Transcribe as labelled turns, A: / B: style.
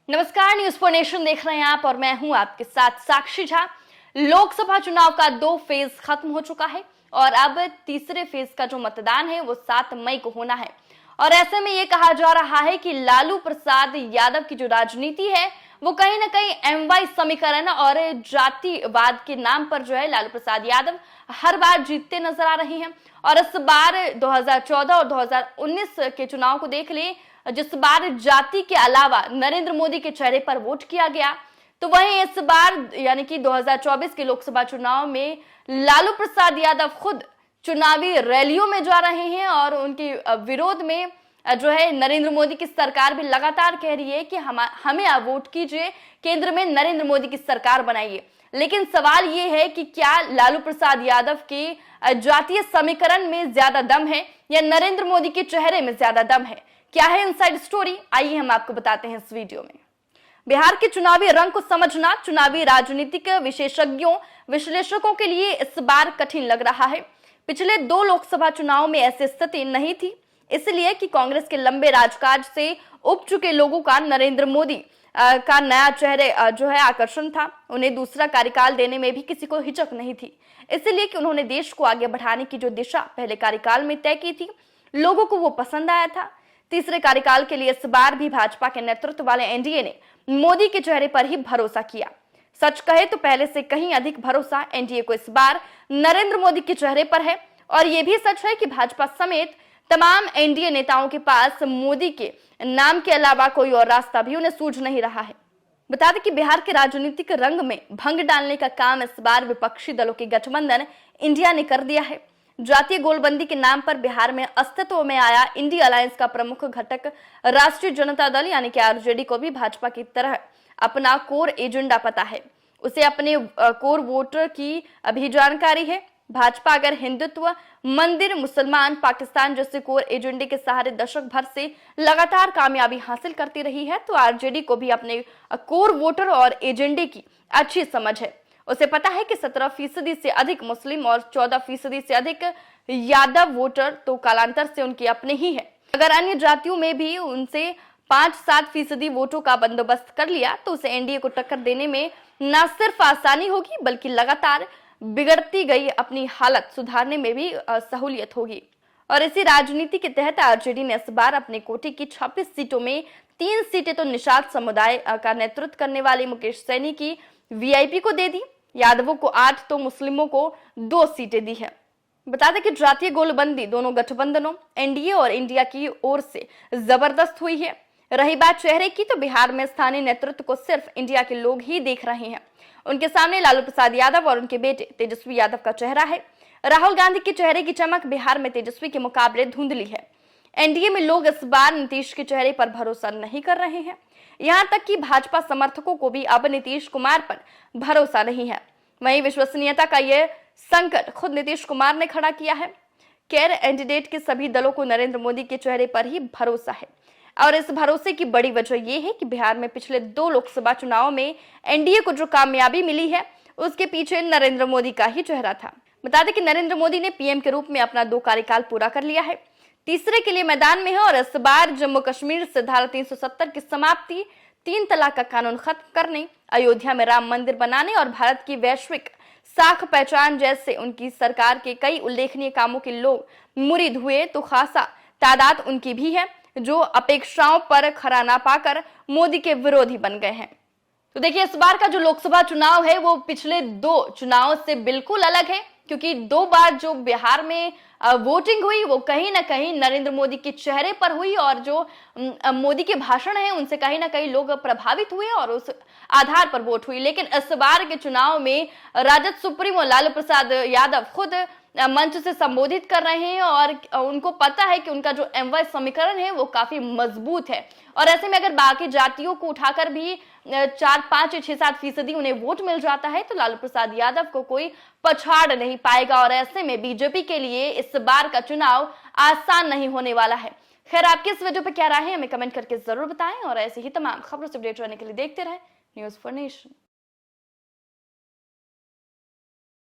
A: नमस्कार, news for nation देख रहे हैं आप और मैं हूं आपके साथ साक्षी झा। लोकसभा चुनाव का 2 फेज खत्म हो चुका है और अब तीसरे फेज का जो मतदान है वो 7 मई को होना है। और ऐसे में ये कहा जा रहा है कि लालू प्रसाद यादव की जो राजनीति है वो कहीं ना कहीं एमवाई समीकरण और जातिवाद के नाम पर जो है लालू प्रसाद यादव हर बार जीतते नजर आ रहे हैं। और इस बार 2014 और 2019 के चुनाव को देख ले, जिस बार जाति के अलावा नरेंद्र मोदी के चेहरे पर वोट किया गया, तो वहीं इस बार यानी कि 2024 के लोकसभा चुनाव में लालू प्रसाद यादव खुद चुनावी रैलियों में जा रहे हैं और उनके विरोध में जो है नरेंद्र मोदी की सरकार भी लगातार कह रही है कि हमें आप वोट कीजिए, केंद्र में नरेंद्र मोदी की सरकार बनाइए। लेकिन सवाल ये है कि क्या लालू प्रसाद यादव के जातीय समीकरण में ज्यादा दम है या नरेंद्र मोदी के चेहरे में ज्यादा दम है? क्या है इनसाइड स्टोरी, आइए हम आपको बताते हैं इस वीडियो में। बिहार के चुनावी रंग को समझना चुनावी राजनीतिक विशेषज्ञों विश्लेषकों के लिए इस बार कठिन लग रहा है। पिछले 2 लोकसभा चुनाव में ऐसी स्थिति नहीं थी, इसलिए कि कांग्रेस के लंबे राजकाज से उब चुके लोगों का नरेंद्र मोदी का नया चेहरे जो है आकर्षण था। उन्हें दूसरा कार्यकाल देने में भी किसी को हिचक नहीं थी, इसलिए कि उन्होंने देश को आगे बढ़ाने की जो दिशा पहले कार्यकाल में तय की थी, लोगों को वो पसंद आया था। तीसरे कार्यकाल के लिए इस बार भी भाजपा के नेतृत्व वाले एनडीए ने मोदी के चेहरे पर ही भरोसा किया। सच कहे तो पहले से कहीं अधिक भरोसा एनडीए को इस बार नरेंद्र मोदी के चेहरे पर है। और यह भी सच है कि भाजपा समेत तमाम एनडीए नेताओं के पास मोदी के नाम के अलावा कोई और रास्ता भी उन्हें सूझ नहीं रहा है। बता दें कि बिहार के राजनीतिक रंग में भंग डालने का काम इस बार विपक्षी दलों के गठबंधन इंडिया ने कर दिया है। जातीय गोलबंदी के नाम पर बिहार में अस्तित्व में आया इंडिया अलायंस का प्रमुख घटक राष्ट्रीय जनता दल यानी कि आरजेडी को भी भाजपा की तरह अपना कोर एजेंडा पता है। उसे अपने कोर वोटर की भी जानकारी है। भाजपा अगर हिंदुत्व, मंदिर, मुसलमान, पाकिस्तान जैसे कोर एजेंडे के सहारे दशक भर से लगातार कामयाबी हासिल करती रही है, तो आरजेडी को भी अपने कोर वोटर और एजेंडे की अच्छी समझ है। उसे पता है कि 17% से अधिक मुस्लिम और 14% से अधिक यादव वोटर तो कालांतर से उनके अपने ही हैं। अगर अन्य जातियों में भी उनसे 5-7% वोटों का बंदोबस्त कर लिया तो उसे एनडीए को टक्कर देने में न सिर्फ आसानी होगी बल्कि लगातार बिगड़ती गई अपनी हालत सुधारने में भी सहूलियत होगी। और इसी राजनीति के तहत आरजेडी ने इस बार अपने कोटे की 26 सीटों में 3 सीटें तो निषाद समुदाय का नेतृत्व करने वाले मुकेश सैनी की वीआईपी को दे दी। यादवों को 8 तो मुस्लिमों को 2 सीटें दी है। बता दें कि जातीय गोलबंदी दोनों गठबंधनों एनडीए और इंडिया की ओर से जबरदस्त हुई है। रही बात चेहरे की, तो बिहार में स्थानीय नेतृत्व को सिर्फ इंडिया के लोग ही देख रहे हैं। उनके सामने लालू प्रसाद यादव और उनके बेटे तेजस्वी यादव का चेहरा है। राहुल गांधी के चेहरे की चमक बिहार में तेजस्वी के मुकाबले धुंधली है। एनडीए में लोग इस बार नीतीश के चेहरे पर भरोसा नहीं कर रहे हैं। यहां तक कि भाजपा समर्थकों को भी अब नीतीश कुमार पर भरोसा नहीं है। वहीं विश्वसनीयता का यह संकट खुद नीतीश कुमार ने खड़ा किया है। कैंडिडेट के सभी दलों को नरेंद्र मोदी के चेहरे पर ही भरोसा है और इस भरोसे की बड़ी वजह यह है कि बिहार में पिछले 2 लोकसभा चुनाव में एनडीए को जो कामयाबी मिली है उसके पीछे नरेंद्र मोदी का ही चेहरा था। बता दें कि नरेंद्र मोदी ने पीएम के रूप में अपना 2 कार्यकाल पूरा कर लिया है, तीसरे के लिए मैदान में है और इस बार जम्मू कश्मीर से धारा 370 की समाप्ति, 3 तलाक का कानून खत्म करने, अयोध्या में राम मंदिर बनाने और भारत की वैश्विक साख पहचान जैसे उनकी सरकार के कई उल्लेखनीय कामों के लोग मुरीद हुए, तो खासा तादाद उनकी भी है जो अपेक्षाओं पर खरा ना पाकर मोदी के विरोधी बन गए हैं। तो देखिए, इस बार का जो लोकसभा चुनाव है वो पिछले 2 चुनावों से बिल्कुल अलग है, क्योंकि 2 बार जो बिहार में वोटिंग हुई वो कहीं ना कहीं नरेंद्र मोदी के चेहरे पर हुई और जो मोदी के भाषण है उनसे कहीं ना कहीं लोग प्रभावित हुए और उस आधार पर वोट हुई। लेकिन इस बार के चुनाव में राजद सुप्रीमो लालू प्रसाद यादव खुद मंच से संबोधित कर रहे हैं और उनको पता है कि उनका जो एमवाई समीकरण है वो काफी मजबूत है। और ऐसे में अगर बाकी जातियों को उठाकर भी 4-5-6-7% उन्हें वोट मिल जाता है तो लालू प्रसाद यादव को कोई पछाड़ नहीं पाएगा और ऐसे में बीजेपी के लिए इस बार का चुनाव आसान नहीं होने वाला है। खैर, आपकी इस वीडियो पर क्या राय है हमें कमेंट करके जरूर बताएं और ऐसे ही तमाम खबरों से अपडेट रहने के लिए देखते रहें न्यूज फॉर नेशन।